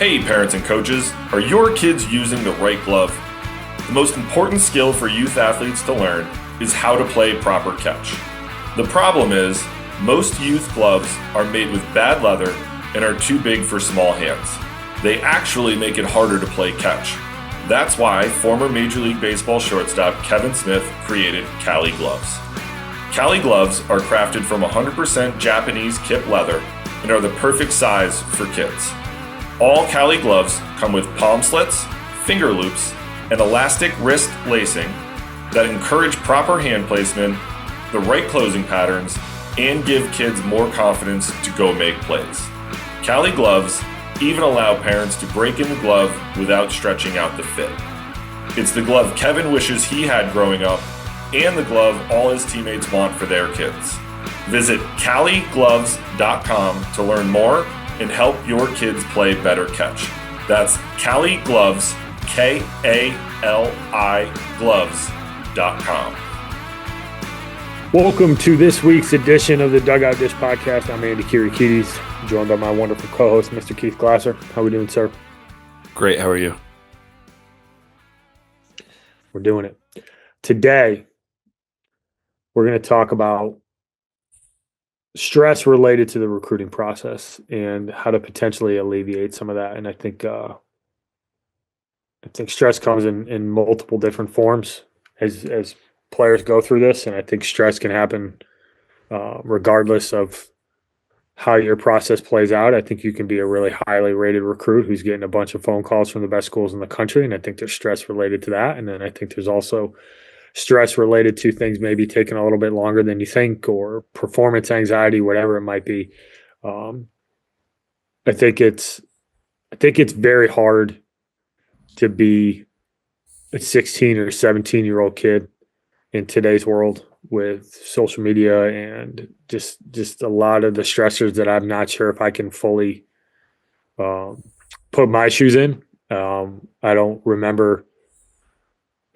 Hey parents and coaches, are your kids using the right glove? The most important skill for youth athletes to learn is how to play proper catch. The problem is, most youth gloves are made with bad leather and are too big for small hands. They actually make it harder to play catch. That's why former Major League Baseball shortstop Kevin Smith created Cali gloves. Cali gloves are crafted from 100% Japanese kip leather and are the perfect size for kids. All Cali gloves come with palm slits, finger loops, and elastic wrist lacing that encourage proper hand placement, the right closing patterns, and give kids more confidence to go make plays. Cali gloves even allow parents to break in the glove without stretching out the fit. It's the glove Kevin wishes he had growing up, and the glove all his teammates want for their kids. Visit caligloves.com to learn more and help your kids play better catch. That's Cali Gloves, Kali gloves.com. Welcome to this week's edition of the Dugout Dish Podcast. I'm Andy Kirikides, joined by my wonderful co-host, Mr. Keith Glasser. How are we doing, sir? Great, how are you? We're doing it. Today, we're going to talk about stress related to the recruiting process and how to potentially alleviate some of that. And I think stress comes in multiple different forms as players go through this, and I think stress can happen regardless of how your process plays out. I think you can be a really highly rated recruit who's getting a bunch of phone calls from the best schools in the country, and I think there's stress related to that. And then I think there's also stress related to things maybe taking a little bit longer than you think, or performance anxiety, whatever it might be. I think it's very hard to be a 16 or 17-year-old kid in today's world with social media and just a lot of the stressors that I'm not sure if I can fully put my shoes in. I don't remember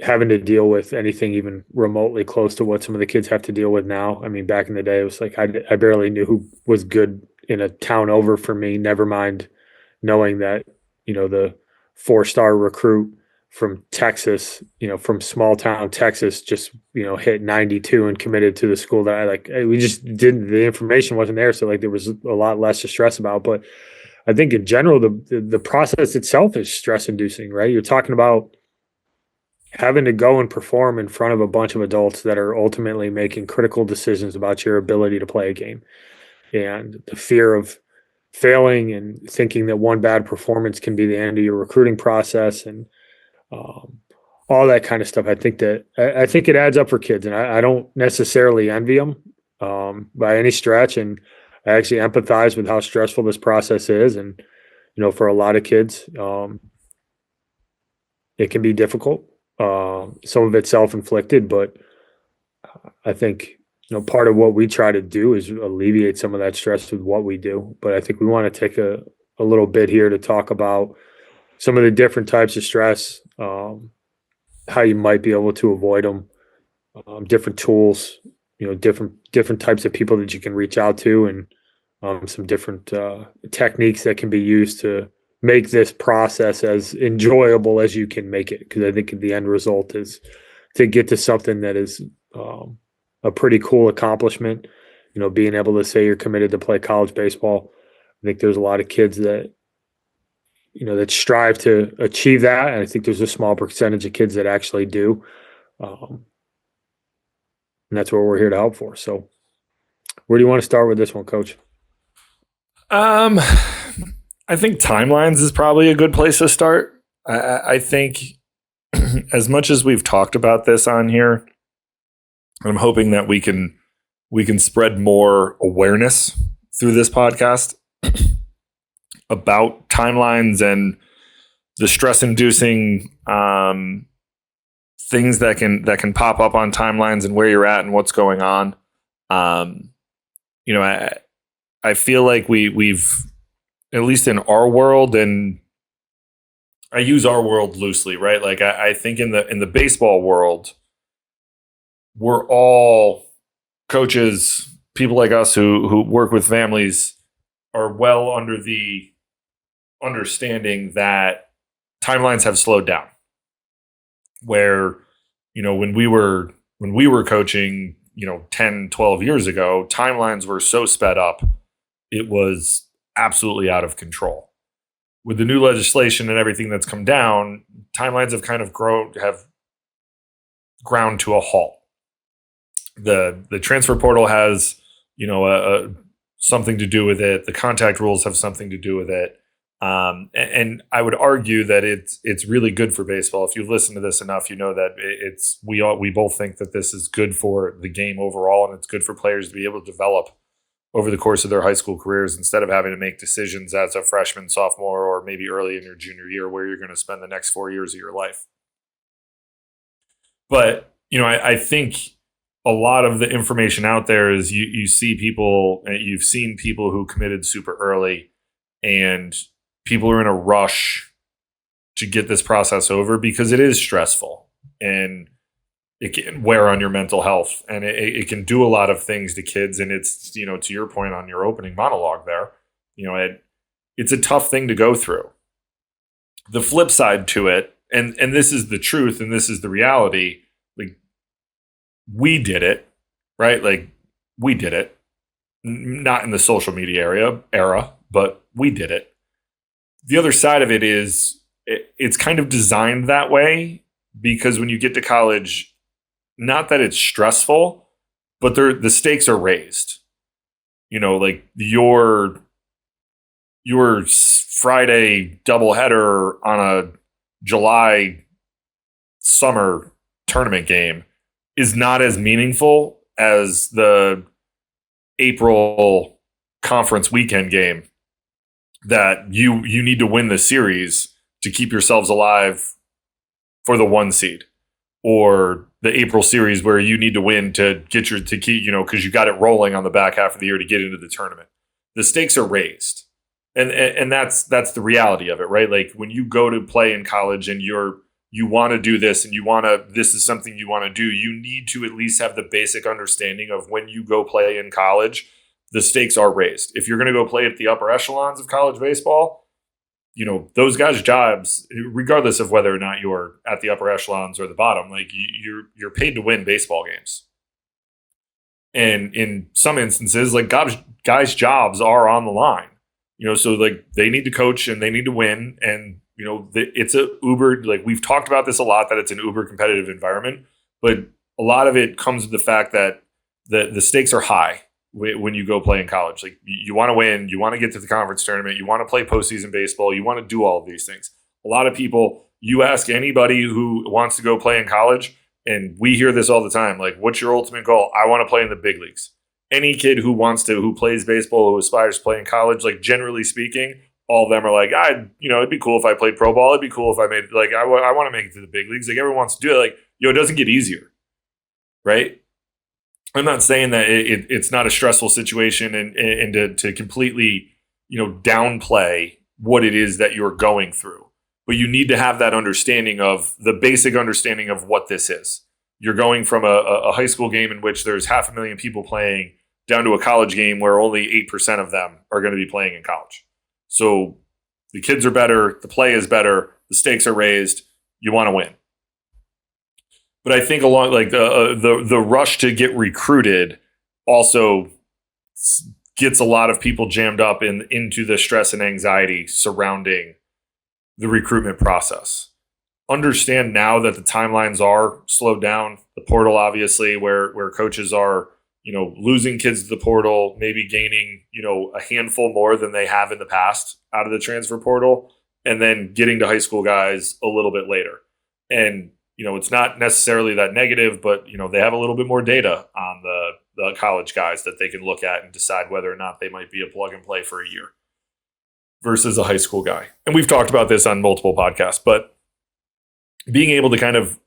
having to deal with anything even remotely close to what some of the kids have to deal with now. I mean, back in the day, it was like I barely knew who was good in a town over for me, never mind knowing that, the 4-star recruit from Texas, from small town Texas, just, hit 92 and committed to the school that I like. We just didn't, the information wasn't there. So like there was a lot less to stress about. But I think in general, the process itself is stress inducing, right? You're talking about having to go and perform in front of a bunch of adults that are ultimately making critical decisions about your ability to play a game, and the fear of failing and thinking that one bad performance can be the end of your recruiting process, and all that kind of stuff. I think it adds up for kids, and I don't necessarily envy them by any stretch. And I actually empathize with how stressful this process is. And, for a lot of kids, it can be difficult. Some of it's self-inflicted, but I think, part of what we try to do is alleviate some of that stress with what we do. But I think we want to take a little bit here to talk about some of the different types of stress, how you might be able to avoid them, different tools, different types of people that you can reach out to, and some different techniques that can be used to make this process as enjoyable as you can make it. Because I think the end result is to get to something that is a pretty cool accomplishment. Being able to say you're committed to play college baseball. I think there's a lot of kids that, that strive to achieve that. And I think there's a small percentage of kids that actually do. And that's what we're here to help for. So where do you want to start with this one, Coach? I think timelines is probably a good place to start. I think as much as we've talked about this on here, I'm hoping that we can spread more awareness through this podcast about timelines and the stress-inducing things that can pop up on timelines and where you're at and what's going on. I feel like we've, at least in our world, and I use our world loosely, right? Like I think in the baseball world, we're all coaches, people like us who work with families, are well under the understanding that timelines have slowed down. Where, when we were coaching, 10, 12 years ago, timelines were so sped up, it was absolutely out of control. With the new legislation and everything that's come down, timelines have kind of ground to a halt. The transfer portal has, something to do with it. The contact rules have something to do with it. And I would argue that it's really good for baseball. If you've listened to this enough, you know that we both think that this is good for the game overall, and it's good for players to be able to develop over the course of their high school careers instead of having to make decisions as a freshman, sophomore, or maybe early in your junior year where you're going to spend the next 4 years of your life. But, I think a lot of the information out there is you see people, you've seen people who committed super early, and people are in a rush to get this process over because it is stressful and it can wear on your mental health, and it can do a lot of things to kids. And it's, to your point on your opening monologue there, it's a tough thing to go through. The flip side to it, and this is the truth and this is the reality, like, we did it, right? Like, we did it, not in the social media era, but we did it. The other side of it is it's kind of designed that way because when you get to college, not that it's stressful, but the stakes are raised. Like your Friday doubleheader on a July summer tournament game is not as meaningful as the April conference weekend game that you need to win the series to keep yourselves alive for the 1 seed, or the April series where you need to win to keep, because you got it rolling on the back half of the year to get into the tournament. The stakes are raised. And that's the reality of it, right? Like, when you go to play in college and you want to do this and this is something you want to do, you need to at least have the basic understanding of when you go play in college, the stakes are raised. If you're going to go play at the upper echelons of college baseball, those guys' jobs, regardless of whether or not you're at the upper echelons or the bottom, like, you're paid to win baseball games. And in some instances, like, guys' jobs are on the line, so like they need to coach and they need to win. And, it's a uber, like, we've talked about this a lot, that it's an uber competitive environment, but a lot of it comes with the fact that the stakes are high when you go play in college. Like, you want to win, you want to get to the conference tournament, you want to play postseason baseball, you want to do all of these things. A lot of people, you ask anybody who wants to go play in college, and we hear this all the time, like, what's your ultimate goal? I want to play in the big leagues. Any kid who plays baseball, who aspires to play in college, like, generally speaking, all of them are like, it'd be cool if I played pro ball. It'd be cool if I made, like, I want to make it to the big leagues. Like, everyone wants to do it. Like, it doesn't get easier, right? I'm not saying that it's not a stressful situation and to completely, downplay what it is that you're going through. But you need to have that understanding of the basic understanding of what this is. You're going from a high school game in which there's 500,000 people playing down to a college game where only 8% of them are going to be playing in college. So the kids are better, the play is better, the stakes are raised, you want to win. But I think along, like, the rush to get recruited also gets a lot of people jammed up into the stress and anxiety surrounding the recruitment process. Understand now that the timelines are slowed down. The portal, obviously, where coaches are, losing kids to the portal, maybe gaining, a handful more than they have in the past out of the transfer portal, and then getting to high school guys a little bit later. And, it's not necessarily that negative, but, they have a little bit more data on the college guys that they can look at and decide whether or not they might be a plug and play for a year versus a high school guy. And we've talked about this on multiple podcasts, but being able to kind of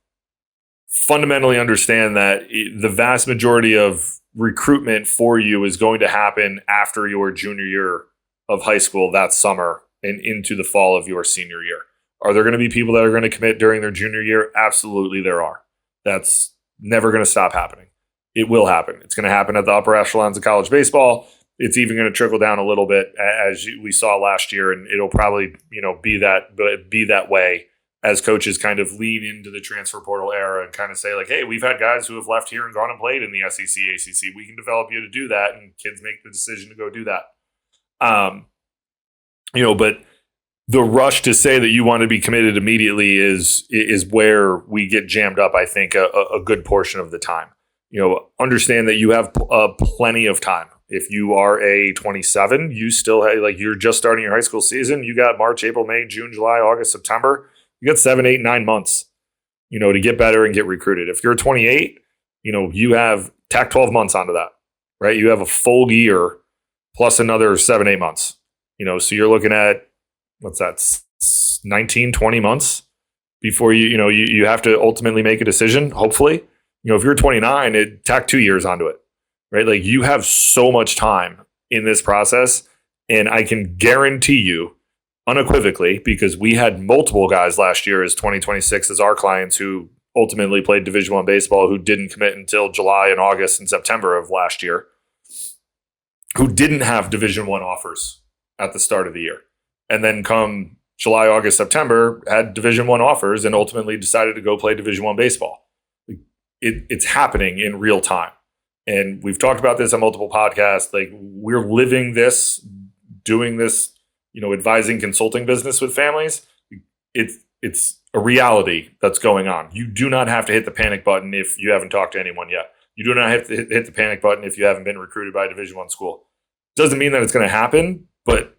fundamentally understand that the vast majority of recruitment for you is going to happen after your junior year of high school that summer and into the fall of your senior year. Are there going to be people that are going to commit during their junior year? Absolutely there are. That's never going to stop happening. It will happen. It's going to happen at the upper echelons of college baseball. it's even going to trickle down a little bit as we saw last year, and it'll probably be that way as coaches kind of lean into the transfer portal era and kind of say like, hey, we've had guys who have left here and gone and played in the SEC, ACC. We can develop you to do that, and kids make the decision to go do that. But the rush to say that you want to be committed immediately is where we get jammed up, I think, a good portion of the time. Understand that you have plenty of time. If you are a 27, you still have, you're just starting your high school season. You got March, April, May, June, July, August, September. You got 7, 8, 9 months, to get better and get recruited. If you're 28, you have tack 12 months onto that, right? You have a full year plus another 7, 8 months, so you're looking at, what's that, 19, 20 months before you have to ultimately make a decision, hopefully. If you're 29, tack 2 years onto it, right? You have so much time in this process, and I can guarantee you unequivocally, because we had multiple guys last year as 2026 as our clients who ultimately played Division I baseball who didn't commit until July and August and September of last year, who didn't have Division I offers at the start of the year. And then come July, August, September, had Division I offers and ultimately decided to go play Division I baseball. It's happening in real time. And we've talked about this on multiple podcasts. We're living this, doing this, advising consulting business with families. It's a reality that's going on. You do not have to hit the panic button if you haven't talked to anyone yet. You do not have to hit the panic button if you haven't been recruited by a Division I school. Doesn't mean that it's going to happen, but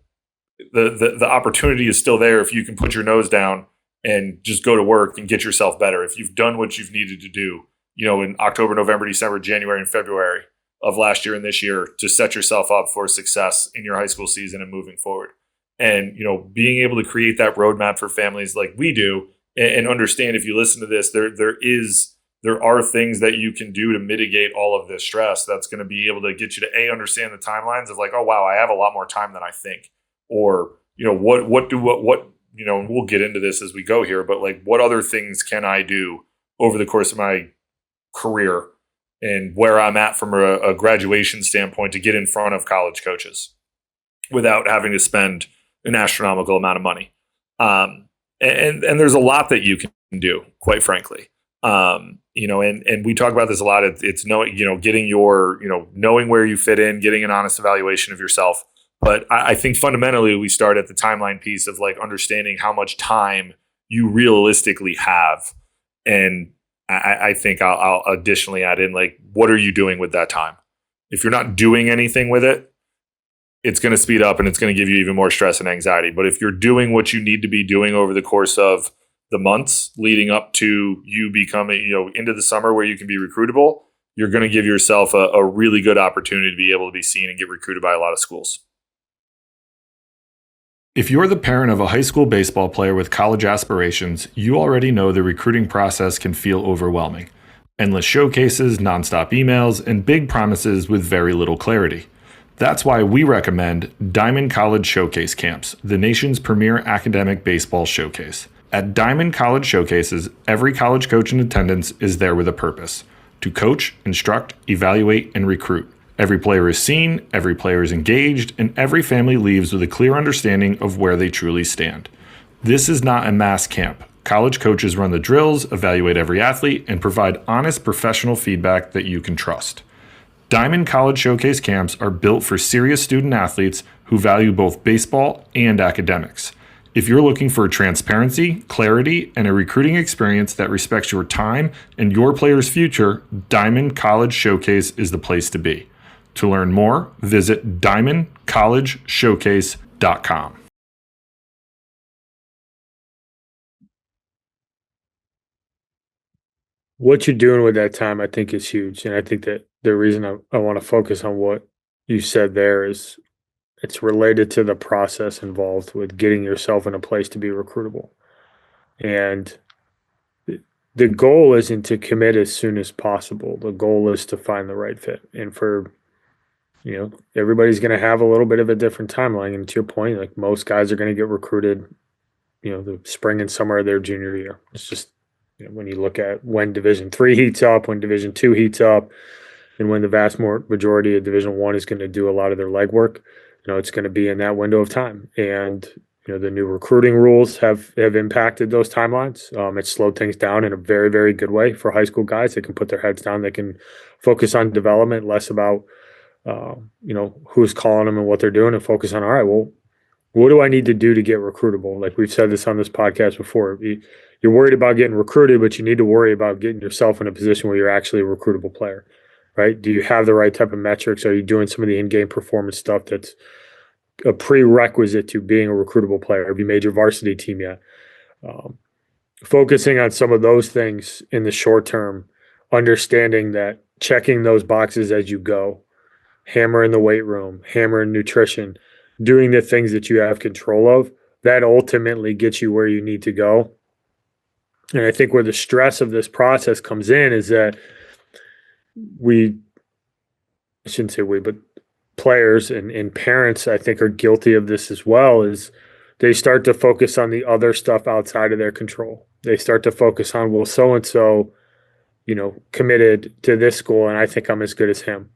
the opportunity is still there if you can put your nose down and just go to work and get yourself better. If you've done what you've needed to do, in October, November, December, January, and February of last year and this year to set yourself up for success in your high school season and moving forward. And, being able to create that roadmap for families like we do and understand, if you listen to this, there are things that you can do to mitigate all of this stress that's going to be able to get you to understand the timelines of oh, wow, I have a lot more time than I think. Or, what we'll get into this as we go here, but what other things can I do over the course of my career and where I'm at from a graduation standpoint to get in front of college coaches without having to spend an astronomical amount of money. And there's a lot that you can do, quite frankly. And we talk about this a lot. It's knowing, getting your, knowing where you fit in, getting an honest evaluation of yourself. But I think fundamentally we start at the timeline piece of understanding how much time you realistically have. And I think I'll additionally add in what are you doing with that time? If you're not doing anything with it, it's going to speed up and it's going to give you even more stress and anxiety. But if you're doing what you need to be doing over the course of the months leading up to you becoming, into the summer where you can be recruitable, you're going to give yourself a really good opportunity to be able to be seen and get recruited by a lot of schools. If you're the parent of a high school baseball player with college aspirations, you already know the recruiting process can feel overwhelming. Endless showcases, nonstop emails, and big promises with very little clarity. That's why we recommend Diamond College Showcase Camps, the nation's premier academic baseball showcase. At Diamond College Showcases, every college coach in attendance is there with a purpose: to coach, instruct, evaluate, and recruit. Every player is seen, every player is engaged, and every family leaves with a clear understanding of where they truly stand. This is not a mass camp. College coaches run the drills, evaluate every athlete, and provide honest professional feedback that you can trust. Diamond College Showcase Camps are built for serious student athletes who value both baseball and academics. If you're looking for transparency, clarity, and a recruiting experience that respects your time and your player's future, Diamond College Showcase is the place to be. To learn more, visit diamondcollegeshowcase.com. What you're doing with that time, I think, is huge. And I think that the reason I want to focus on what you said there is it's related to the process involved with getting yourself in a place to be recruitable. And the goal isn't to commit as soon as possible. The goal is to find the right fit. And for, everybody's going to have a little bit of a different timeline. And to your point, most guys are going to get recruited, the spring and summer of their junior year. It's just, when you look at when Division III heats up, when Division II heats up, and when the vast majority of Division One is going to do a lot of their legwork, it's going to be in that window of time. And the new recruiting rules have impacted those timelines. It's slowed things down in a very, very good way for high school guys. They can put their heads down. They can focus on development, less about who's calling them and what they're doing, and focus on, all right, well, what do I need to do to get recruitable? Like we've said this on this podcast before, you're worried about getting recruited, but you need to worry about getting yourself in a position where you're actually a recruitable player, right? Do you have the right type of metrics? Are you doing some of the in-game performance stuff that's a prerequisite to being a recruitable player? Have you made your varsity team yet? Focusing on some of those things in the short term, understanding that checking those boxes as you go, hammer in the weight room, hammer in nutrition, doing the things that you have control of, that ultimately gets you where you need to go. And I think where the stress of this process comes in is that I shouldn't say we, but players and parents, I think, are guilty of this as well, is they start to focus on the other stuff outside of their control. They start to focus on, well, so-and-so, committed to this school and I think I'm as good as him.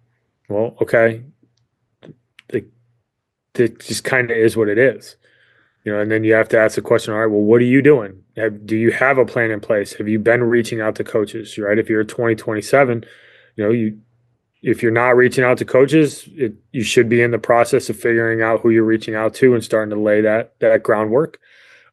Well, okay. It just kind of is what it is. And then you have to ask the question, all right, well, what are you doing? Do you have a plan in place? Have you been reaching out to coaches, right? If you're 2027, if you're not reaching out to coaches, you should be in the process of figuring out who you're reaching out to and starting to lay that groundwork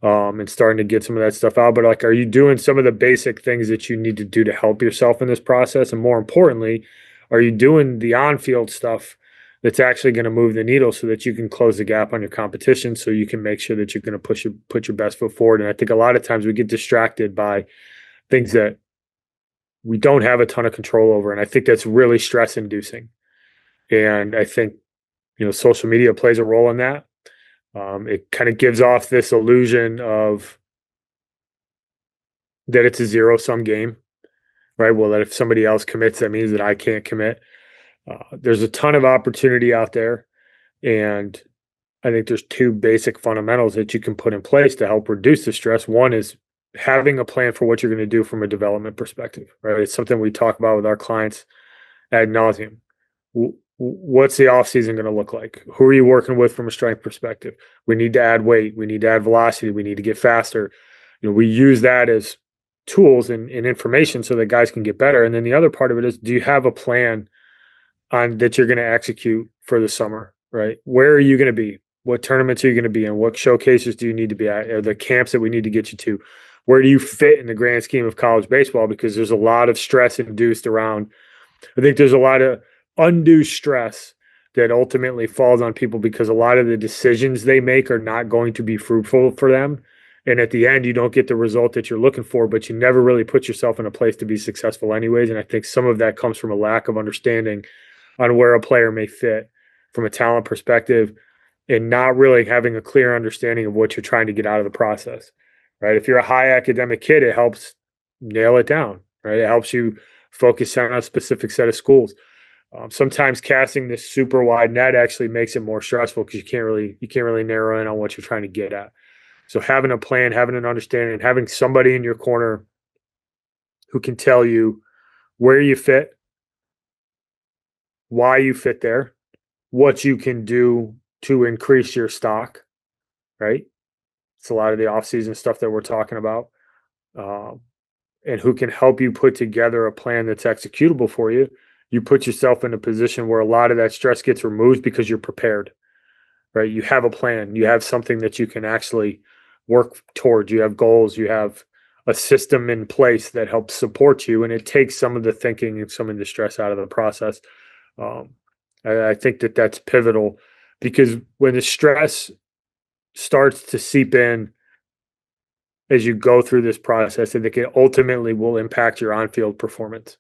and starting to get some of that stuff out. But are you doing some of the basic things that you need to do to help yourself in this process? And more importantly, are you doing the on-field stuff that's actually going to move the needle so that you can close the gap on your competition, so you can make sure that you're going to put your best foot forward? And I think a lot of times we get distracted by things that we don't have a ton of control over. And I think that's really stress inducing. And I think, social media plays a role in that. It kind of gives off this illusion of that it's a zero-sum game, right? Well, that if somebody else commits, that means that I can't commit. There's a ton of opportunity out there, and I think there's two basic fundamentals that you can put in place to help reduce the stress. One is having a plan for what you're going to do from a development perspective, right? It's something we talk about with our clients ad nauseum. What's the offseason going to look like? Who are you working with from a strength perspective? We need to add weight. We need to add velocity. We need to get faster. We use that as tools and information so that guys can get better. And then the other part of it is, do you have a plan that you're going to execute for the summer, right? Where are you going to be? What tournaments are you going to be in? What showcases do you need to be at? Are the camps that we need to get you to? Where do you fit in the grand scheme of college baseball? Because there's a lot of stress induced around. I think there's a lot of undue stress that ultimately falls on people because a lot of the decisions they make are not going to be fruitful for them. And at the end, you don't get the result that you're looking for, but you never really put yourself in a place to be successful anyways. And I think some of that comes from a lack of understanding on where a player may fit from a talent perspective and not really having a clear understanding of what you're trying to get out of the process, right? If you're a high academic kid, it helps nail it down, right? It helps you focus on a specific set of schools. Sometimes casting this super wide net actually makes it more stressful because you can't really narrow in on what you're trying to get at. So having a plan, having an understanding, and having somebody in your corner who can tell you where you fit, why you fit there, what you can do to increase your stock, right? It's a lot of the off-season stuff that we're talking about, and who can help you put together a plan that's executable for you. You put yourself in a position where a lot of that stress gets removed because you're prepared, right? You have a plan. You have something that you can actually work towards. You have goals. You have a system in place that helps support you, and it takes some of the thinking and some of the stress out of the process. I think that that's pivotal, because when the stress starts to seep in as you go through this process, I think it ultimately will impact your on-field performance,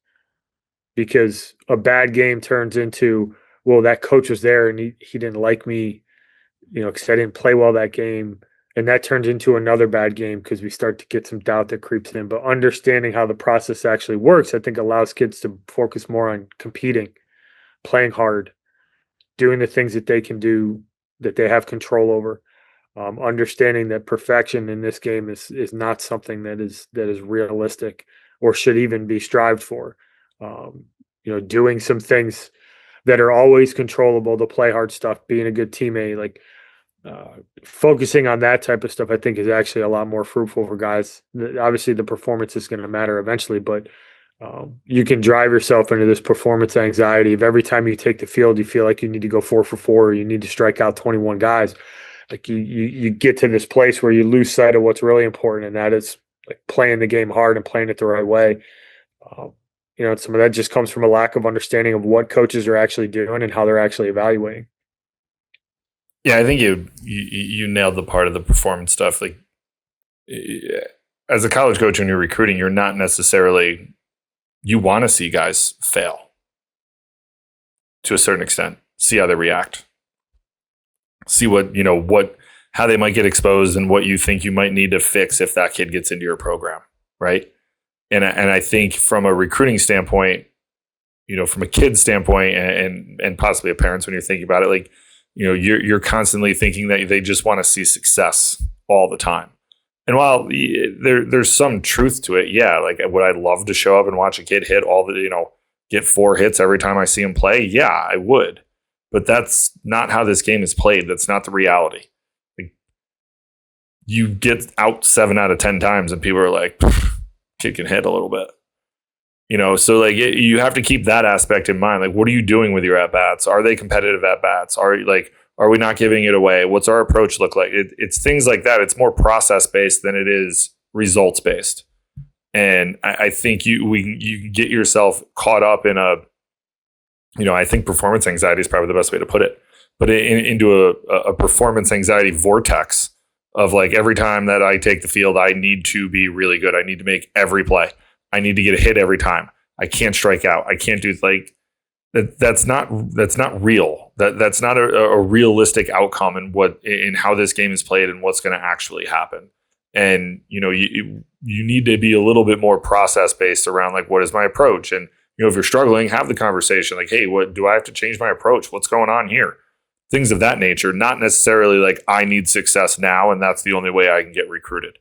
because a bad game turns into, well, that coach was there and he didn't like me, because I didn't play well that game. And that turns into another bad game because we start to get some doubt that creeps in. But understanding how the process actually works, I think, allows kids to focus more on competing, playing hard, doing the things that they can do, that they have control over. Understanding that perfection in this game is not something that is realistic or should even be strived for. doing some things that are always controllable, the play hard stuff, being a good teammate, like focusing on that type of stuff, I think is actually a lot more fruitful for guys. Obviously, the performance is going to matter eventually, but you can drive yourself into this performance anxiety of every time you take the field, you feel like you need to go 4 for 4, or you need to strike out 21 guys. Like you get to this place where you lose sight of what's really important, and that is like playing the game hard and playing it the right way. Some of that just comes from a lack of understanding of what coaches are actually doing and how they're actually evaluating. Yeah, I think you nailed the part of the performance stuff. Like, as a college coach, when you're recruiting, you're not necessarily, you want to see guys fail to a certain extent, see how they react, see how they might get exposed and what you think you might need to fix if that kid gets into your program, right? And I think from a recruiting standpoint, from a kid standpoint, and possibly a parent's, when you're thinking about it, like, you're constantly thinking that they just want to see success all the time. And while there's some truth to it, yeah, like, would I love to show up and watch a kid hit get 4 hits every time I see him play? Yeah, I would. But that's not how this game is played. That's not the reality. Like, you get out 7 out of 10 times and people are like, kid can hit a little bit. So like you have to keep that aspect in mind. Like, what are you doing with your at bats? Are they competitive at bats? Are we not giving it away? What's our approach look like? It's things like that. It's more process based than it is results based. And I think you get yourself caught up in I think performance anxiety is probably the best way to put it, but into a performance anxiety vortex of like, every time that I take the field, I need to be really good. I need to make every play. I need to get a hit every time. I can't strike out. I can't do that's not real. That's not a realistic outcome in how this game is played and what's going to actually happen. And you need to be a little bit more process based around like, what is my approach? And if you're struggling, have the conversation like, hey, what do I have to change my approach? What's going on here? Things of that nature. Not necessarily like, I need success now and that's the only way I can get recruited.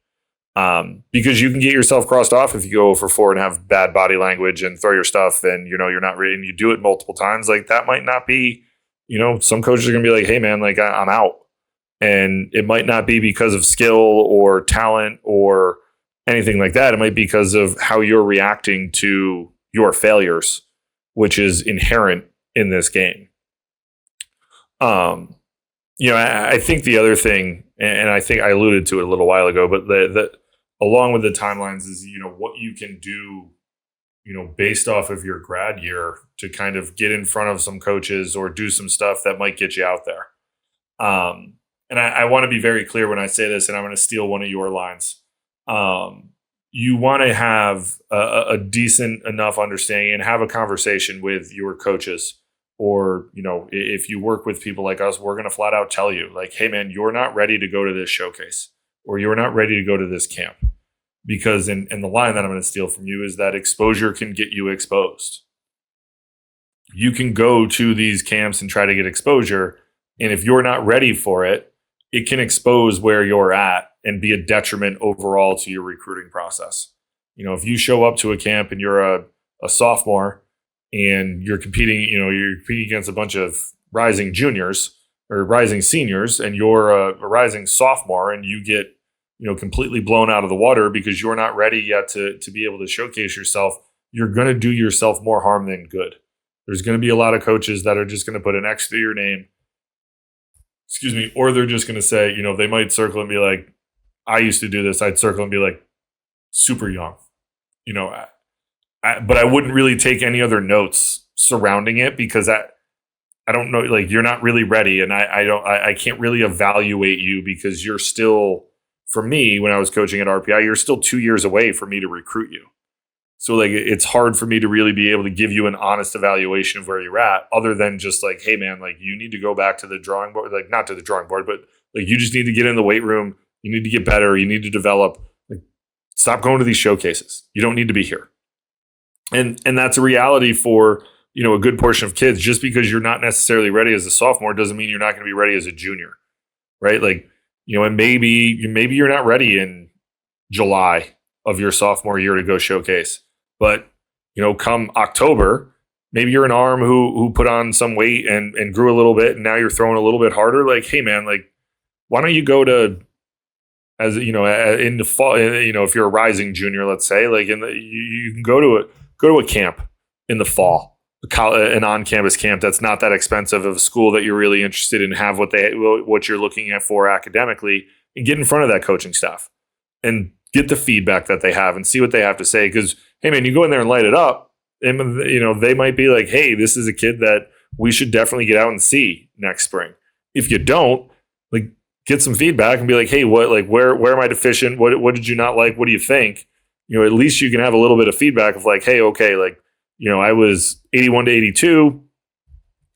Because you can get yourself crossed off if you go for 4 and have bad body language and throw your stuff and you're not ready and you do it multiple times. Like, that might not be, some coaches are gonna be like, hey man, like I'm out. And it might not be because of skill or talent or anything like that. It might be because of how you're reacting to your failures, which is inherent in this game. I think the other thing, and I think I alluded to it a little while ago, but the along with the timelines is, what you can do, based off of your grad year to kind of get in front of some coaches or do some stuff that might get you out there. And I want to be very clear when I say this, and I'm going to steal one of your lines. You want to have a decent enough understanding and have a conversation with your coaches. Or, if you work with people like us, we're going to flat out tell you like, hey man, you're not ready to go to this showcase, or you're not ready to go to this camp. Because in the line that I'm going to steal from you is that exposure can get you exposed. You can go to these camps and try to get exposure. And if you're not ready for it, it can expose where you're at and be a detriment overall to your recruiting process. If you show up to a camp and you're a sophomore and you're competing against a bunch of rising juniors or rising seniors, and you're a rising sophomore and you get, completely blown out of the water because you're not ready yet to be able to showcase yourself, you're going to do yourself more harm than good. There's going to be a lot of coaches that are just going to put an X through your name, or they're just going to say, they might circle and be like, I used to do this. I'd circle and be like, super young, but I wouldn't really take any other notes surrounding it because I don't know, like, you're not really ready. And I can't really evaluate you because you're still, for me, when I was coaching at RPI, you're still 2 years away for me to recruit you. So like, it's hard for me to really be able to give you an honest evaluation of where you're at, other than just like, hey man, like, you need to go back to the drawing board, like not to the drawing board, but like, you just need to get in the weight room. You need to get better. You need to develop. Like, stop going to these showcases. You don't need to be here. And that's a reality for, a good portion of kids. Just because you're not necessarily ready as a sophomore doesn't mean you're not going to be ready as a junior, right? Like, and maybe you're not ready in July of your sophomore year to go showcase. But, come October, maybe you're an arm who put on some weight and grew a little bit, and now you're throwing a little bit harder. Like, hey man, like, why don't you go to, as you know, in the fall, you know, if you're a rising junior, let's say, like you can go to a camp in the fall, an on-campus camp that's not that expensive, of a school that you're really interested in, have what you're looking at for academically, and get in front of that coaching staff and get the feedback that they have and see what they have to say. Because, hey man, you go in there and light it up, and you know, they might be like, hey, this is a kid that we should definitely get out and see next spring. If you don't, like, get some feedback and be like, hey, where am I deficient? What did you not like? What do you think? You know, at least you can have a little bit of feedback of like, hey, okay, like, you know, I was 81 to 82.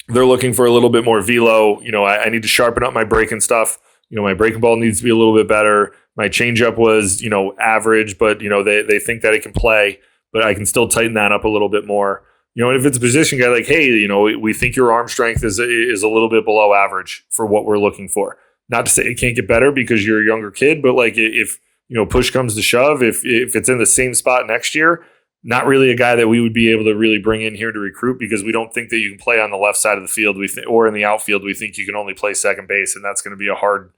They're looking for a little bit more velo. You know, I need to sharpen up my breaking stuff. You know, my breaking ball needs to be a little bit better. My changeup was, you know, average, but, you know, they think that it can play, but I can still tighten that up a little bit more. You know, and if it's a position guy, like, hey, you know, we think your arm strength is a little bit below average for what we're looking for. Not to say it can't get better because you're a younger kid, but like, if you know, push comes to shove, if it's in the same spot next year, not really a guy that we would be able to really bring in here to recruit, because we don't think that you can play on the left side of the field. Or in the outfield, we think you can only play second base, and that's going to be a hard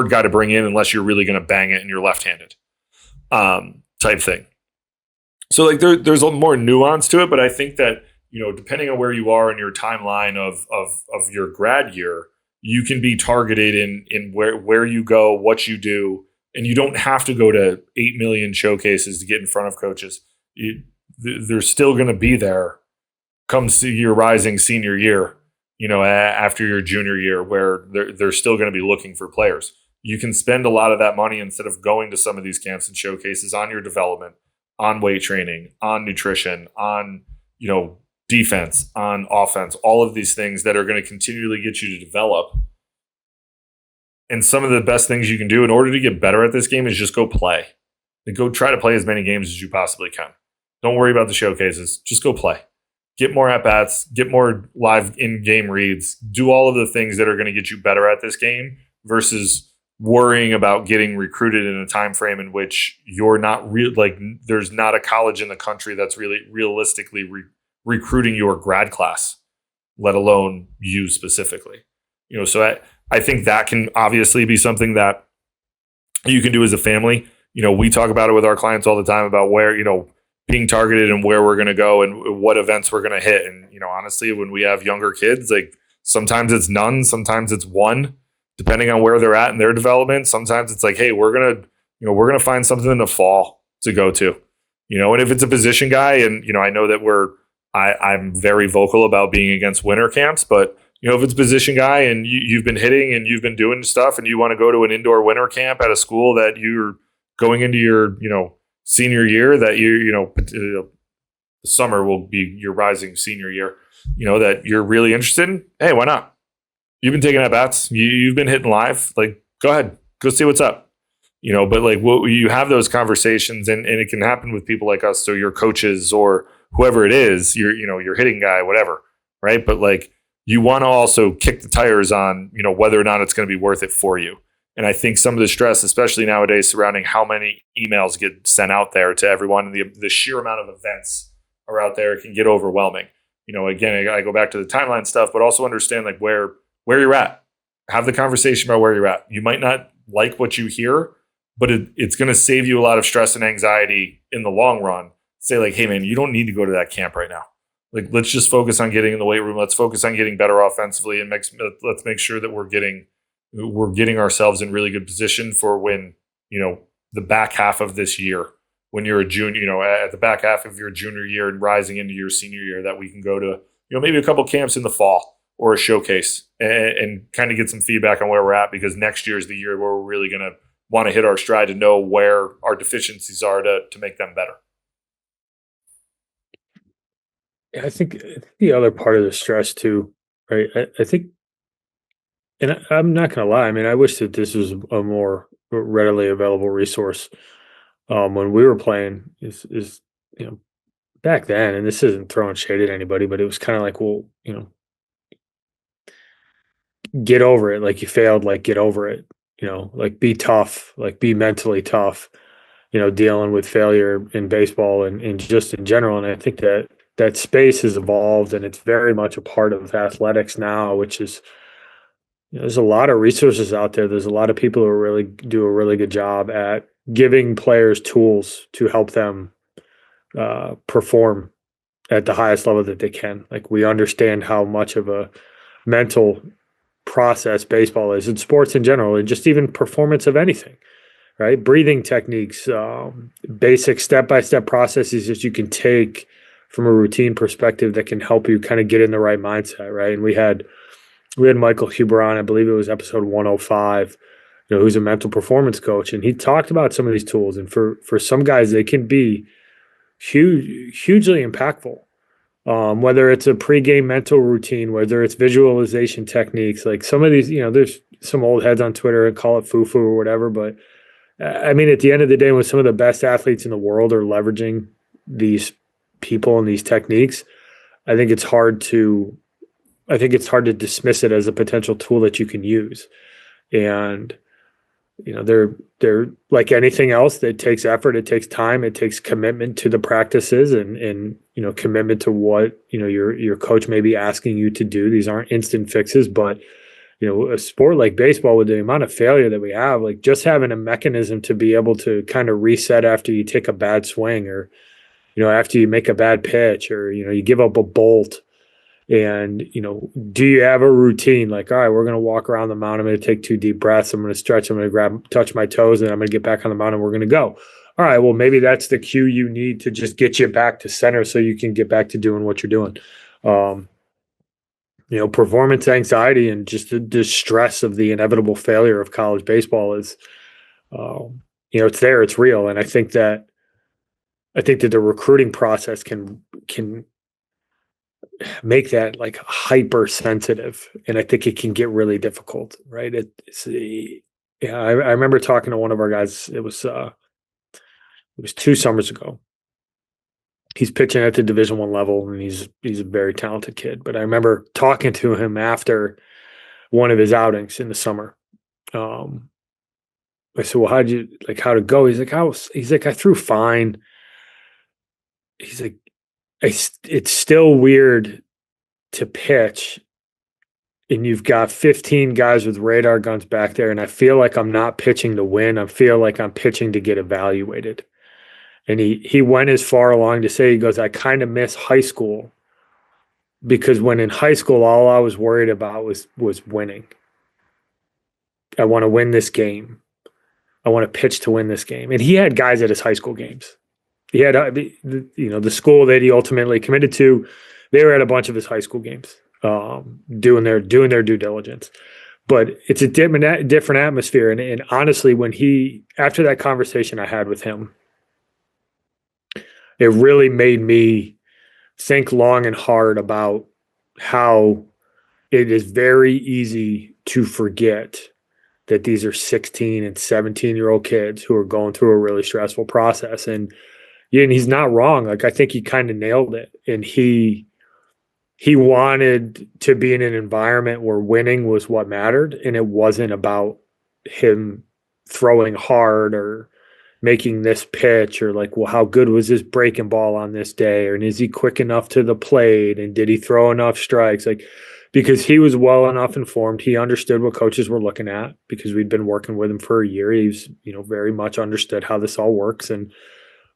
guy to bring in unless you're really going to bang it and you're left-handed, type thing. So like there's a more nuance to it, but I think that, you know, depending on where you are in your timeline of your grad year, you can be targeted in where you go, what you do, and you don't have to go to 8 million showcases to get in front of coaches. They're still going to be there come your rising senior year, you know, after your junior year, where they're still going to be looking for players. You can spend a lot of that money instead of going to some of these camps and showcases on your development, on weight training, on nutrition, on, you know, defense, on offense, all of these things that are going to continually get you to develop. And some of the best things you can do in order to get better at this game is just go play. And go try to play as many games as you possibly can. Don't worry about the showcases. Just go play. Get more at-bats, get more live in-game reads, do all of the things that are going to get you better at this game versus worrying about getting recruited in a time frame in which you're not there's not a college in the country that's really realistically recruiting your grad class, let alone you specifically. You know, so I think that can obviously be something that you can do as a family. You know, we talk about it with our clients all the time about where, you know, being targeted and where we're going to go and what events we're going to hit. And, you know, honestly, when we have younger kids, like sometimes it's none, sometimes it's one, depending on where they're at in their development. Sometimes it's like, hey, we're going to find something in the fall to go to, you know, and if it's a position guy, and, you know, I know that I'm very vocal about being against winter camps, but, you know, if it's a position guy and you've been hitting and you've been doing stuff and you want to go to an indoor winter camp at a school that you're going into your, you know, senior year, that the summer will be your rising senior year, you know, that you're really interested in, hey, why not? You've been taking at bats, you've been hitting live, like, go ahead, go see what's up, you know. But like, you have those conversations, and it can happen with people like us, so your coaches or whoever it is, your hitting guy, whatever, right? But like, you want to also kick the tires on, you know, whether or not it's going to be worth it for you. And I think some of the stress, especially nowadays, surrounding how many emails get sent out there to everyone, and the sheer amount of events are out there, can get overwhelming. You know, again, I go back to the timeline stuff, but also understand like where you're at. Have the conversation about where you're at. You might not like what you hear, but it's going to save you a lot of stress and anxiety in the long run. Say like, hey man, you don't need to go to that camp right now. Like, let's just focus on getting in the weight room. Let's focus on getting better offensively, and let's make sure that we're getting ourselves in really good position for when, you know, the back half of this year, when you're a junior, you know, at the back half of your junior year and rising into your senior year, that we can go to, you know, maybe a couple camps in the fall or a showcase and kind of get some feedback on where we're at, because next year is the year where we're really going to want to hit our stride to know where our deficiencies are to make them better. I think the other part of the stress too, right? I think, and I'm not going to lie, I mean, I wish that this was a more readily available resource when we were playing. Is you know, back then, and this isn't throwing shade at anybody, but it was kind of like, well, you know, get over it. Like, you failed, like, get over it. You know, like, be tough, like, be mentally tough. You know, dealing with failure in baseball and just in general. And I think that that space has evolved, and it's very much a part of athletics now, which is, there's a lot of resources out there. There's a lot of people who really do a really good job at giving players tools to help them perform at the highest level that they can. Like, we understand how much of a mental process baseball is, and sports in general, and just even performance of anything, right? Breathing techniques, basic step-by-step processes that you can take from a routine perspective that can help you kind of get in the right mindset, right? And we had Michael Huber on, I believe it was episode 105, who's a mental performance coach, and he talked about some of these tools. And for some guys, they can be hugely impactful. Whether it's a pregame mental routine, whether it's visualization techniques, like some of these, there's some old heads on Twitter and call it foo-foo or whatever. But I mean, at the end of the day, when some of the best athletes in the world are leveraging these people and these techniques, I think it's hard to dismiss it as a potential tool that you can use. And they're like anything else that takes effort, it takes time, it takes commitment to the practices, and commitment to what your coach may be asking you to do. These aren't instant fixes, but a sport like baseball, with the amount of failure that we have, like just having a mechanism to be able to kind of reset after you take a bad swing, or after you make a bad pitch, or you give up a bolt. And, do you have a routine? Like, all right, we're going to walk around the mound. I'm going to take 2 deep breaths. I'm going to stretch. I'm going to touch my toes, and I'm going to get back on the mound, and we're going to go. All right, well, maybe that's the cue you need to just get you back to center so you can get back to doing what you're doing. Performance anxiety and just the stress of the inevitable failure of college baseball is, it's there, it's real. And I think that the recruiting process can make that like hypersensitive, and I think it can get really difficult, right? I remember talking to one of our guys. It was 2 summers ago. He's pitching at the Division I level, and he's a very talented kid. But I remember talking to him after one of his outings in the summer. I said, "Well, how'd it go?" He's like, "I threw fine." He's like, it's still weird to pitch, and you've got 15 guys with radar guns back there, and I feel like I'm not pitching to win. I feel like I'm pitching to get evaluated. And he went as far along to say, he goes, I kind of miss high school, because when in high school, all I was worried about was winning. I want to win this game. I want to pitch to win this game. And he had guys at his high school games. He had, the school that he ultimately committed to, they were at a bunch of his high school games, doing their due diligence. But it's a different atmosphere. And honestly, after that conversation I had with him, it really made me think long and hard about how it is very easy to forget that these are 16 and 17-year-old kids who are going through a really stressful process. And he's not wrong. Like, I think he kind of nailed it. And he wanted to be in an environment where winning was what mattered, and it wasn't about him throwing hard or making this pitch, or like, well, how good was this breaking ball on this day? Or is he quick enough to the plate? And did he throw enough strikes? Like, because he was well enough informed. He understood what coaches were looking at, because we'd been working with him for a year. He's, very much understood how this all works. And,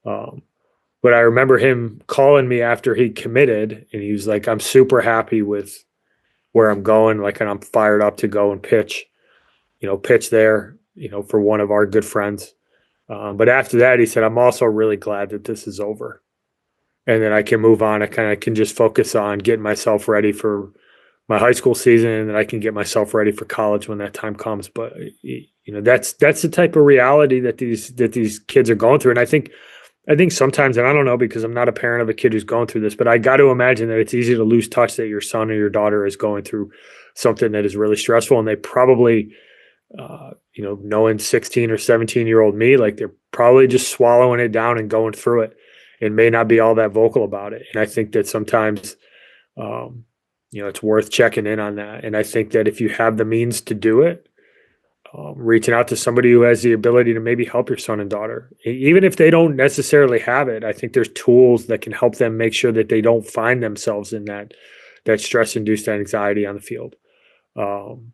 but I remember him calling me after he committed, and he was like, I'm super happy with where I'm going. Like, and I'm fired up to go and pitch there, for one of our good friends. But after that, he said, I'm also really glad that this is over, and then I can move on. I kind of can just focus on getting myself ready for my high school season, and then I can get myself ready for college when that time comes. But that's the type of reality that these kids are going through. And I think sometimes, and I don't know, because I'm not a parent of a kid who's going through this, but I got to imagine that it's easy to lose touch that your son or your daughter is going through something that is really stressful, and they probably knowing 16 or 17-year-old me, like, they're probably just swallowing it down and going through it, and may not be all that vocal about it. And I think that sometimes, it's worth checking in on that. And I think that if you have the means to do it, reaching out to somebody who has the ability to maybe help your son and daughter. Even if they don't necessarily have it, I think there's tools that can help them make sure that they don't find themselves in that stress-induced anxiety on the field. And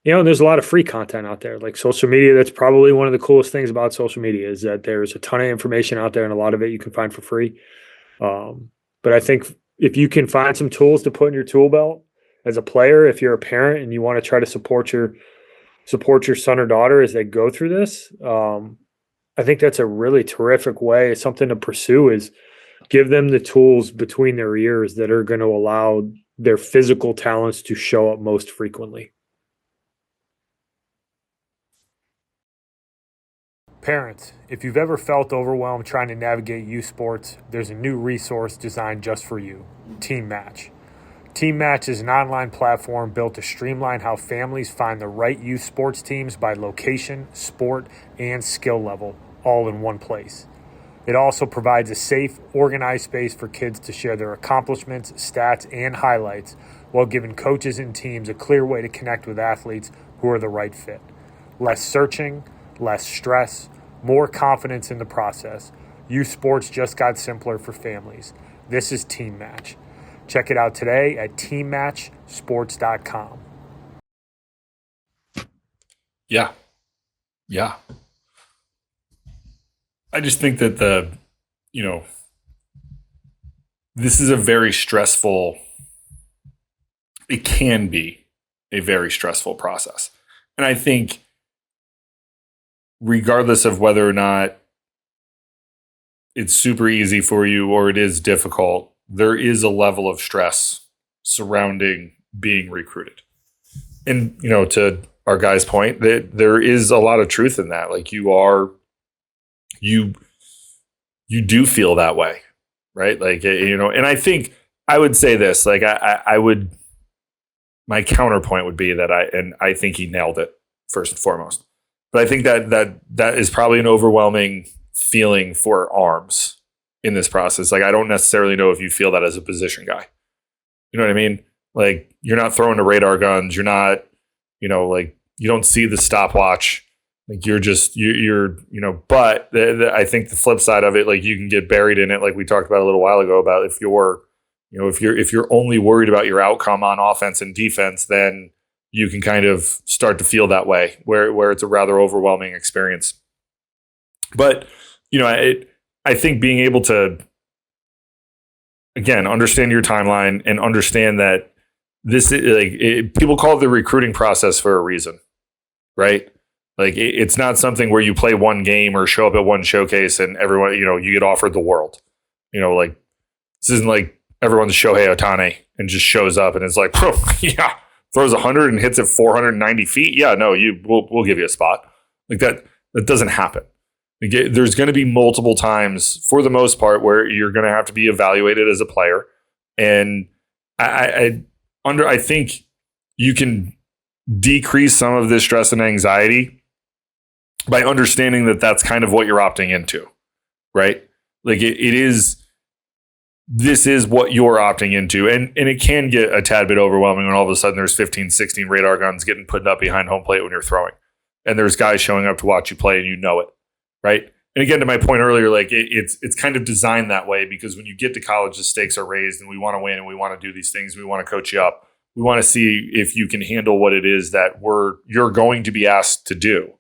there's a lot of free content out there, like social media. That's probably one of the coolest things about social media, is that there's a ton of information out there, and a lot of it you can find for free. But I think if you can find some tools to put in your tool belt as a player, if you're a parent and you want to try to support your son or daughter as they go through this, I think that's a really terrific way. Something to pursue is give them the tools between their ears that are going to allow their physical talents to show up most frequently. Parents, if you've ever felt overwhelmed trying to navigate youth sports, there's a new resource designed just for you, Team Match. Team Match is an online platform built to streamline how families find the right youth sports teams by location, sport, and skill level, all in one place. It also provides a safe, organized space for kids to share their accomplishments, stats, and highlights, while giving coaches and teams a clear way to connect with athletes who are the right fit. Less searching, less stress, more confidence in the process. Youth sports just got simpler for families. This is Team Match. Check it out today at teammatchsports.com. Yeah. I just think that this is it can be a very stressful process. And I think regardless of whether or not it's super easy for you or it is difficult, there is a level of stress surrounding being recruited. And, to our guy's point, that there is a lot of truth in that. Like you do feel that way, right? Like, and I think I would say this, like my counterpoint would be that I think he nailed it first and foremost. But I think that is probably an overwhelming feeling for arms in this process. Like, I don't necessarily know if you feel that as a position guy. You know what I mean? Like, you're not throwing the radar guns. You're not, like, you don't see the stopwatch. Like, you're but I think the flip side of it, like, you can get buried in it. Like we talked about a little while ago about if you're only worried about your outcome on offense and defense, then you can kind of start to feel that way where it's a rather overwhelming experience. But, I think being able to, again, understand your timeline and understand that this is people call it the recruiting process for a reason, right? Like it's not something where you play one game or show up at one showcase and everyone, you get offered the world. Like this isn't like everyone's Shohei Ohtani and just shows up and it's like, yeah, throws 100 and hits it 490 feet. Yeah, no, we'll give you a spot. Like that doesn't happen. There's going to be multiple times, for the most part, where you're going to have to be evaluated as a player, and I think you can decrease some of this stress and anxiety by understanding that that's kind of what you're opting into, right? Like this is what you're opting into, and it can get a tad bit overwhelming when all of a sudden there's 15, 16 radar guns getting put up behind home plate when you're throwing, and there's guys showing up to watch you play, and you know it. Right. And again, to my point earlier, like it's kind of designed that way because when you get to college, the stakes are raised and we want to win and we want to do these things. We want to coach you up. We want to see if you can handle what it is that you're going to be asked to do,